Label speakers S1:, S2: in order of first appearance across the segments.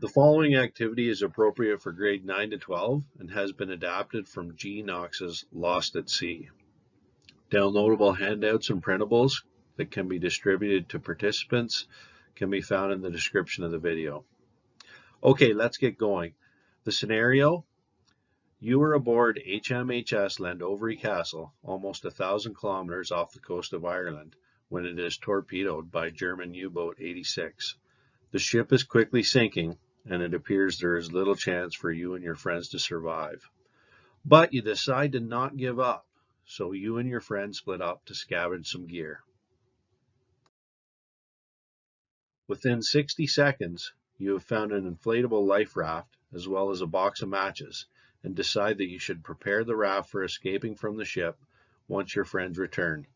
S1: The following activity is appropriate for grade 9 to 12 and has been adapted from G. Knox's Lost at Sea. Downloadable handouts and printables that can be distributed to participants can be found in the description of the video. Okay, let's get going. The scenario: you are aboard HMHS Llandovery Castle, almost 1,000 kilometers off the coast of Ireland, when it is torpedoed by German U-boat 86. The ship is quickly sinking, and it appears there is little chance for you and your friends to survive. But you decide to not give up, so you and your friends split up to scavenge some gear. Within 60 seconds, you have found an inflatable life raft as well as a box of matches, and decide that you should prepare the raft for escaping from the ship once your friends return.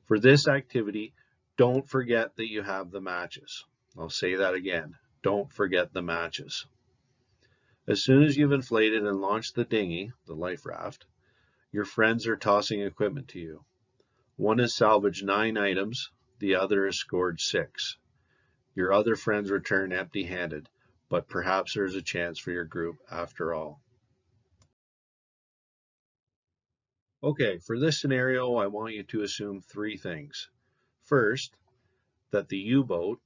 S1: For this activity, don't forget that you have the matches. I'll say that again. Don't forget the matches. As soon as you've inflated and launched the dinghy, the life raft, your friends are tossing equipment to you. One has salvaged 9 items, the other has scored 6. Your other friends return empty-handed, but perhaps there's a chance for your group after all. Okay, for this scenario, I want you to assume 3 things. First, that the U-boat,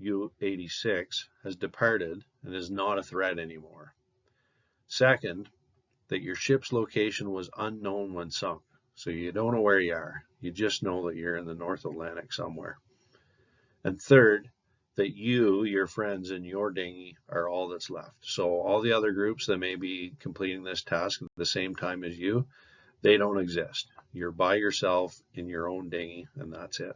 S1: U-86, has departed and is not a threat anymore. Second, that your ship's location was unknown when sunk, so you don't know where you are. You just know that you're in the North Atlantic somewhere. And third, that you, your friends, and your dinghy are all that's left. So all the other groups that may be completing this task at the same time as you, they don't exist. You're by yourself in your own dinghy, and that's it.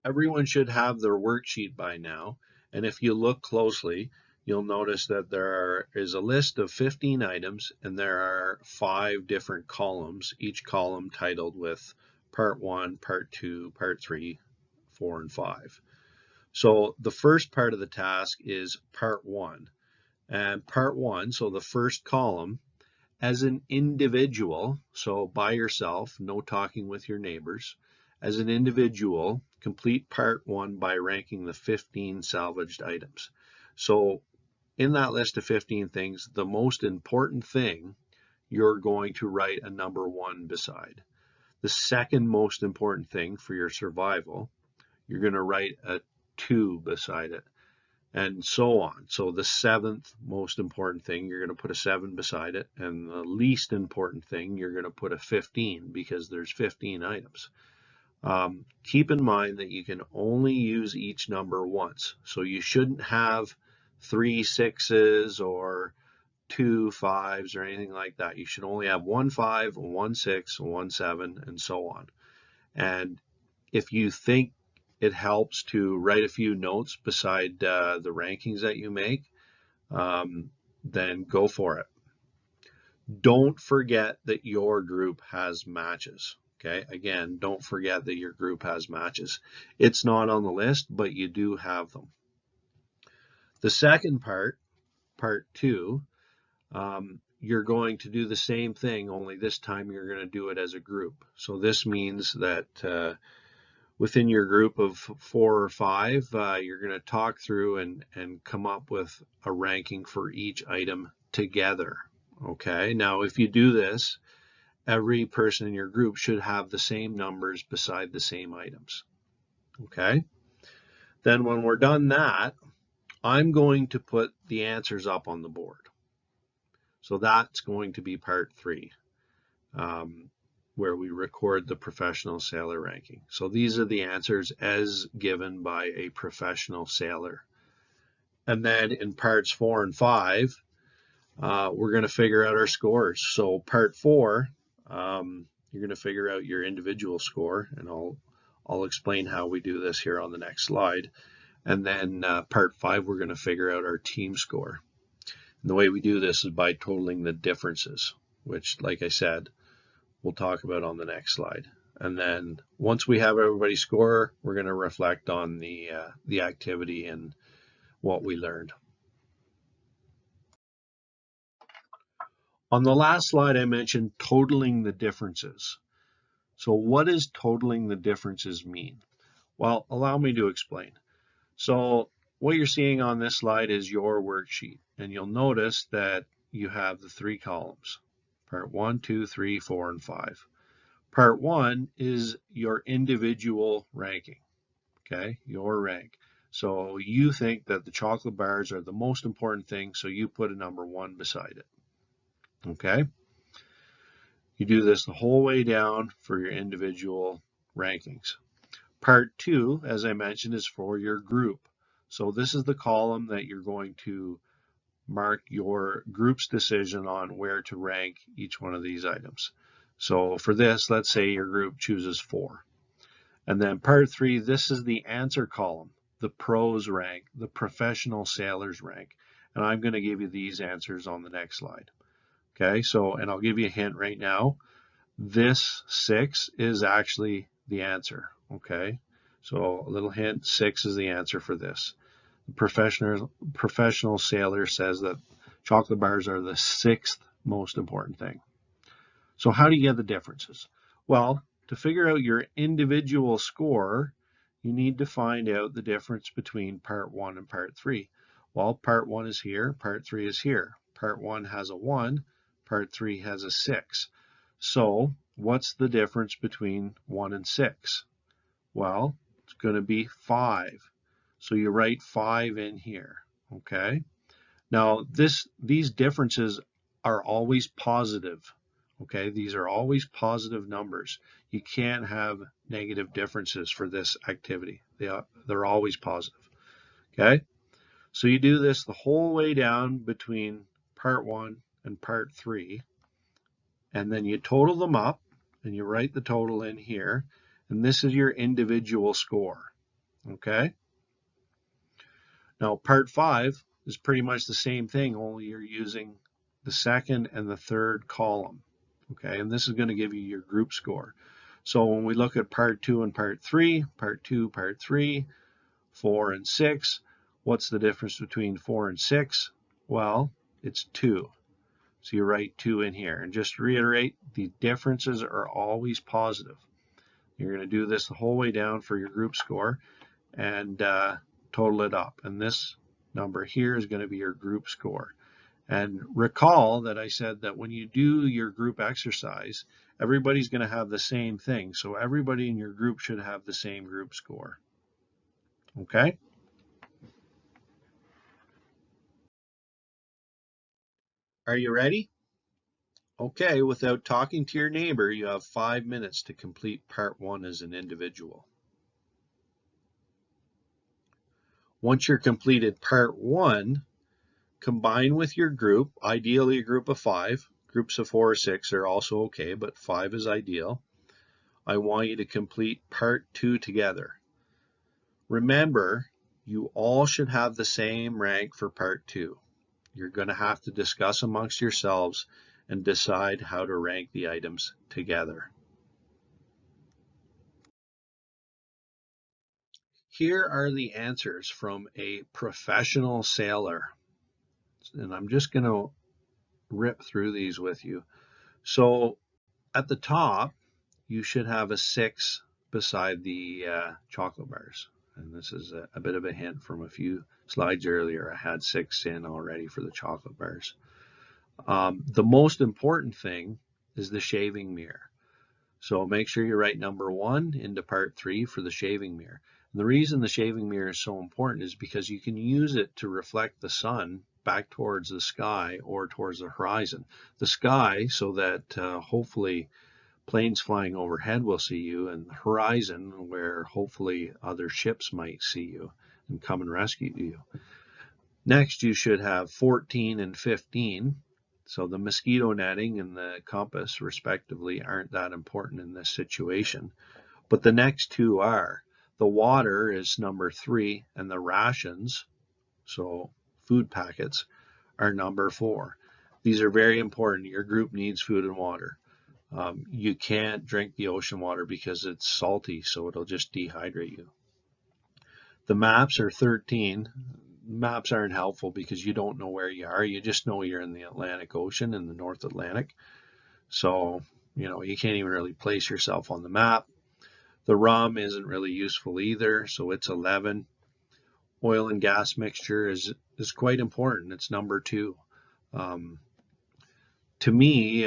S1: Everyone should have their worksheet by now, and if you look closely, you'll notice that there is a list of 15 items, and there are 5 different columns, each column titled with Part 1, Part 2, Part 3, 4, and 5. So the first part of the task is Part 1. And Part 1, so the first column, as an individual, so by yourself, no talking with your neighbors, as an individual, complete Part 1 by ranking the 15 salvaged items. So in that list of 15 things, the most important thing, you're going to write a number 1 beside. The second most important thing for your survival, you're going to write a 2 beside it, and so on. So the 7th most important thing, you're going to put a 7 beside it, and the least important thing, you're going to put a 15 because there's 15 items. Keep in mind that you can only use each number once, so you shouldn't have 3 6s or 2 5s or anything like that. You should only have 1 5, 1 6, 1 7, and so on. And if you think it helps to write a few notes beside the rankings that you make, then go for it. Don't forget that your group has matches. Okay, again, don't forget that your group has matches. It's not on the list, but you do have them. The second part, Part 2, you're going to do the same thing, only this time you're going to do it as a group. So this means that within your group of 4 or 5, you're going to talk through and come up with a ranking for each item together. Okay, now if you do this, every person in your group should have the same numbers beside the same items. Okay, then when we're done that, I'm going to put the answers up on the board. So that's going to be Part 3, where we record the professional sailor ranking. So these are the answers as given by a professional sailor. And then in Parts 4 and 5, we're going to figure out our scores. So Part 4, you're going to figure out your individual score, and I'll explain how we do this here on the next slide. And then Part 5, we're going to figure out our team score. And the way we do this is by totaling the differences, which, like I said, we'll talk about on the next slide. And then once we have everybody's score, we're going to reflect on the activity and what we learned. On the last slide, I mentioned totaling the differences. So what does totaling the differences mean? Well, allow me to explain. So what you're seeing on this slide is your worksheet, and you'll notice that you have the 3 columns, part 1, 2, 3, 4, and 5. Part 1 is your individual ranking, okay, your rank. So you think that the chocolate bars are the most important thing, so you put a number 1 beside it, okay? You do this the whole way down for your individual rankings. Part 2, as I mentioned, is for your group. So this is the column that you're going to mark your group's decision on where to rank each one of these items. So for this, let's say your group chooses 4. And then part 3, this is the answer column, the pros rank, the professional sailors rank. And I'm going to give you these answers on the next slide. Okay, so, and I'll give you a hint right now. This 6 is actually the answer. Okay, so a little hint, 6 is the answer for this. The professional sailor says that chocolate bars are the 6th most important thing. So how do you get the differences? Well, to figure out your individual score, you need to find out the difference between part 1 and part 3. Well, part 1 is here, part 3 is here. Part 1 has a 1, part 3 has a 6. So what's the difference between 1 and 6? Well, it's going to be 5. So you write 5 in here, okay? Now, these differences are always positive, okay? These are always positive numbers. You can't have negative differences for this activity. They're always positive, okay? So you do this the whole way down between part 1 and part 3, and then you total them up, and you write the total in here, and this is your individual score, okay? Now, part 5 is pretty much the same thing, only you're using the second and the third column, okay? And this is going to give you your group score. So when we look at part 2 and part 3, part 2, part 3, 4 and 6, what's the difference between 4 and 6? Well, it's 2. So you write 2 in here. And just to reiterate, the differences are always positive. You're going to do this the whole way down for your group score and total it up. And this number here is going to be your group score. And recall that I said that when you do your group exercise, everybody's going to have the same thing. So everybody in your group should have the same group score. Okay? Are you ready? Okay, without talking to your neighbor, you have 5 minutes to complete part 1 as an individual. Once you're completed part 1, combine with your group, ideally a group of 5. Groups of 4 or 6 are also okay, but 5 is ideal. I want you to complete part 2 together. Remember, you all should have the same rank for part 2. You're going to have to discuss amongst yourselves and decide how to rank the items together. Here are the answers from a professional sailor. And I'm just going to rip through these with you. So at the top, you should have a 6 beside the chocolate bars. And this is a bit of a hint from a few slides earlier. I had 6 in already for the chocolate bars. The most important thing is the shaving mirror. So make sure you write number 1 into part 3 for the shaving mirror. And the reason the shaving mirror is so important is because you can use it to reflect the sun back towards the sky or towards the horizon. The sky, so that hopefully planes flying overhead will see you, and the horizon where hopefully other ships might see you and come and rescue you. Next, you should have 14 and 15. So the mosquito netting and the compass, respectively, aren't that important in this situation. But the next two are. The water is number 3, and the rations, so food packets, are number 4. These are very important. Your group needs food and water. You can't drink the ocean water because it's salty, so it'll just dehydrate you. The maps are 13. Maps aren't helpful because you don't know where you are. You just know you're in the Atlantic Ocean, in the North Atlantic. So, you can't even really place yourself on the map. The rum isn't really useful either, so it's 11. oil and gas mixture is quite important. It's number 2. To me,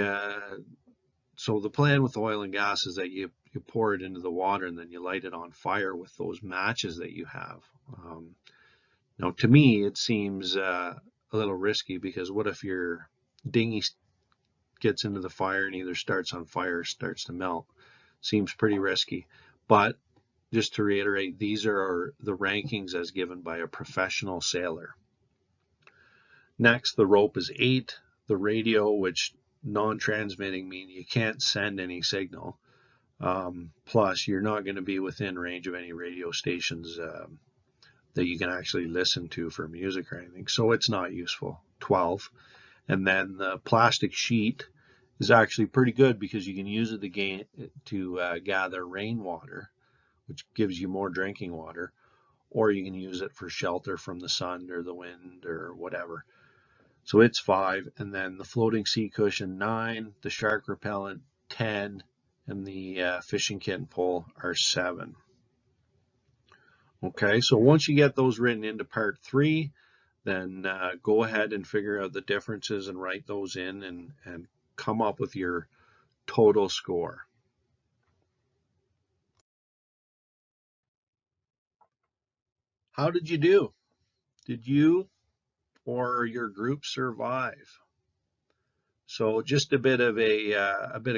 S1: so the plan with oil and gas is that you pour it into the water and then you light it on fire with those matches that you have. Now, to me, it seems a little risky, because what if your dinghy gets into the fire and either starts on fire or starts to melt? Seems pretty risky. But just to reiterate, these are the rankings as given by a professional sailor. Next, the rope is 8. The radio, which non-transmitting means you can't send any signal. Plus, you're not going to be within range of any radio stations that you can actually listen to for music or anything, so it's not useful. 12. And then the plastic sheet is actually pretty good, because you can use it to gather rainwater, which gives you more drinking water, or you can use it for shelter from the sun or the wind or whatever. So it's 5. And then the floating sea cushion, 9, the shark repellent, 10, and the fishing kit and pole are 7. Okay, so once you get those written into part 3, then go ahead and figure out the differences and write those in, and come up with your total score. How did you do? Did you or your group survive? So just a bit of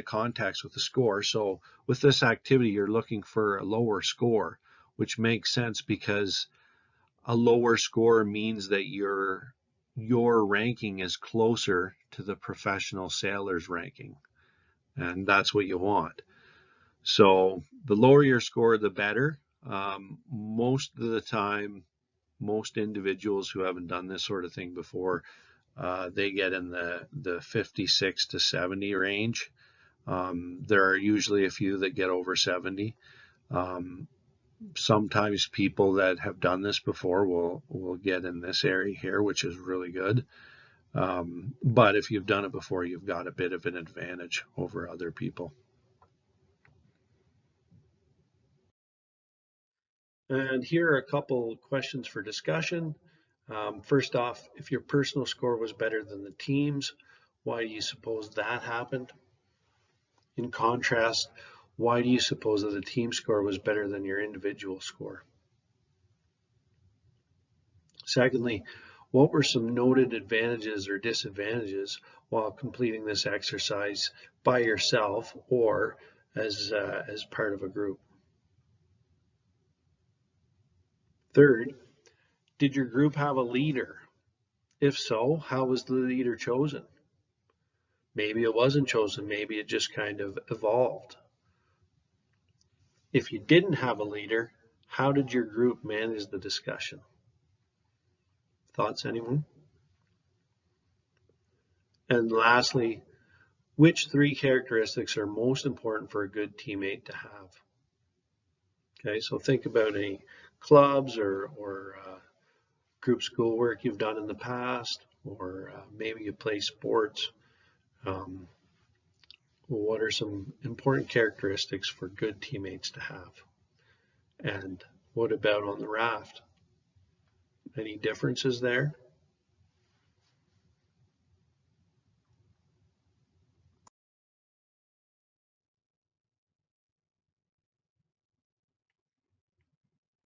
S1: context with the score. So with this activity, you're looking for a lower score, which makes sense, because a lower score means that your ranking is closer to the professional sailor's ranking, and that's what you want. So the lower your score, the better. Most of the time, most individuals who haven't done this sort of thing before, they get in the 56 to 70 range. There are usually a few that get over 70. Sometimes people that have done this before will get in this area here, which is really good. But if you've done it before, you've got a bit of an advantage over other people. And here are a couple questions for discussion. First off, if your personal score was better than the team's, why do you suppose that happened? In contrast, why do you suppose that the team score was better than your individual score? Secondly, what were some noted advantages or disadvantages while completing this exercise by yourself or as part of a group? Third, did your group have a leader? If so, how was the leader chosen? Maybe it wasn't chosen, maybe it just kind of evolved. If you didn't have a leader, how did your group manage the discussion? Thoughts, anyone? And lastly, which 3 characteristics are most important for a good teammate to have? Okay, so think about any clubs or group schoolwork you've done in the past, or maybe you play sports. What are some important characteristics for good teammates to have? And what about on the raft? Any differences there?